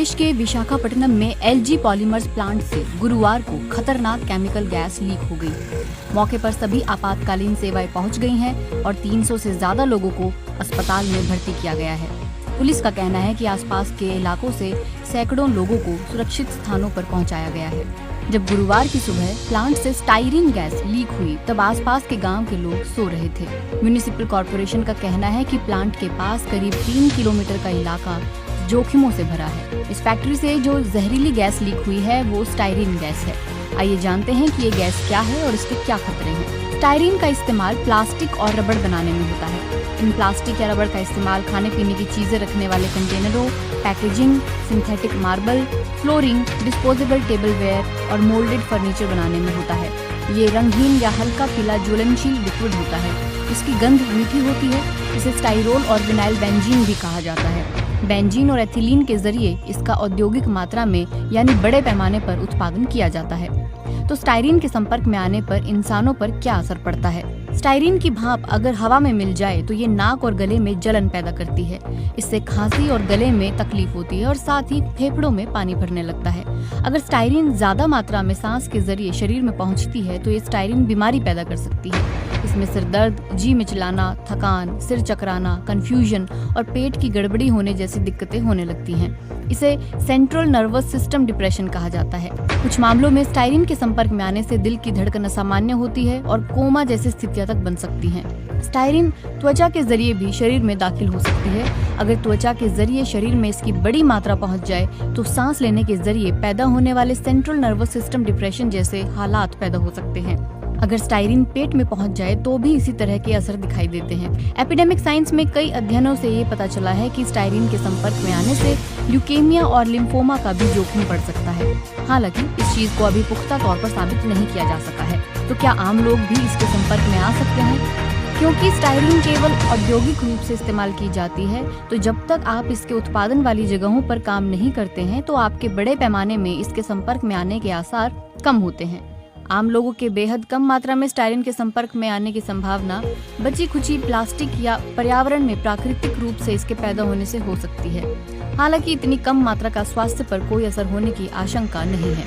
प्रदेश के विशाखापट्टनम में LG polymers plant से गुरुवार को खतरनाक केमिकल गैस लीक हो गई। मौके पर सभी आपातकालीन सेवाएं पहुंच गई हैं और 300 से ज्यादा लोगों को अस्पताल में भर्ती किया गया है। पुलिस का कहना है कि आसपास के इलाकों से सैकड़ों लोगों को सुरक्षित स्थानों पर पहुंचाया गया है। जब गुरुवार की सुबह प्लांट से स्टाइरिन गैस लीक हुई तब आसपास के गांव के लोग सो रहे थे। म्युनिसिपल कॉर्पोरेशन का कहना है कि प्लांट के पास करीब 3 किलोमीटर का इलाका जोखिमों से भरा है। इस फैक्ट्री से जो जहरीली गैस लीक हुई है वो स्टाइरिन गैस है। आइए जानते हैं कि ये गैस क्या है और इसके क्या खतरे हैं। स्टाइरिन का इस्तेमाल प्लास्टिक और रबड़ बनाने में होता है। इन प्लास्टिक या रबड़ का इस्तेमाल खाने पीने की चीजें रखने वाले कंटेनरों, packaging, synthetic marble, flooring, disposable tableware और मोल्डेड फर्नीचर बनाने में होता है। ये रंगहीन या हल्का पीला ज्वलनशील लिक्विड होता है। इसकी गंध मीठी होती है। इसे स्टाइरोल और विनाइल बेंजीन भी कहा जाता है। बेंजीन और एथिलीन के जरिए इसका औद्योगिक मात्रा में यानी बड़े पैमाने पर उत्पादन किया जाता है। तो स्टाइरिन के संपर्क में आने पर इंसानों पर क्या असर पड़ता है? स्टाइरिन की भाप अगर हवा में मिल जाए तो ये नाक और गले में जलन पैदा करती है। इससे खांसी और गले में तकलीफ होती है और साथ ही फेफड़ों में पानी भरने लगता है। अगर स्टाइरिन ज्यादा मात्रा में सांस के जरिए शरीर में पहुंचती है तो ये स्टाइरिन बीमारी पैदा कर सकती है। इसमें सिर दर्द, जी मिचलाना, थकान, सिर चकराना, कंफ्यूजन और पेट की गड़बड़ी होने जैसी दिक्कतें होने लगती हैं। इसे सेंट्रल नर्वस सिस्टम डिप्रेशन कहा जाता है। कुछ मामलों में स्टाइरिन के संपर्क में आने से दिल की धड़कन असामान्य होती है और कोमा जैसी स्थितियां तक बन सकती हैं। स्टाइरिन त्वचा के जरिए भी शरीर में दाखिल हो सकती है। अगर त्वचा के जरिए शरीर में इसकी बड़ी मात्रा पहुंच जाए तो सांस लेने के जरिए पैदा होने वाले सेंट्रल नर्वस सिस्टम डिप्रेशन जैसे हालात पैदा हो सकते हैं। अगर स्टाइरिन पेट में पहुंच जाए तो भी इसी तरह के असर दिखाई देते हैं। एपिडेमिक साइंस में कई अध्ययनों से ये पता चला है कि स्टाइरिन के संपर्क में आने से ल्यूकेमिया और लिम्फोमा का भी जोखिम बढ़ सकता है। हालांकि इस चीज को अभी पुख्ता तौर पर साबित नहीं किया जा सका है। तो क्या आम लोग भी इसके संपर्क में आ सकते हैं? क्योंकि स्टाइरिन केवल औद्योगिक रूप से इस्तेमाल की जाती है, तो जब तक आप इसके उत्पादन वाली जगहों पर काम नहीं करते हैं तो आपके बड़े पैमाने में इसके संपर्क में आने के आसार कम होते हैं। आम लोगों के बेहद कम मात्रा में स्टाइरिन के संपर्क में आने की संभावना बची खुची प्लास्टिक या पर्यावरण में प्राकृतिक रूप से इसके पैदा होने से हो सकती है। हालांकि इतनी कम मात्रा का स्वास्थ्य पर कोई असर होने की आशंका नहीं है।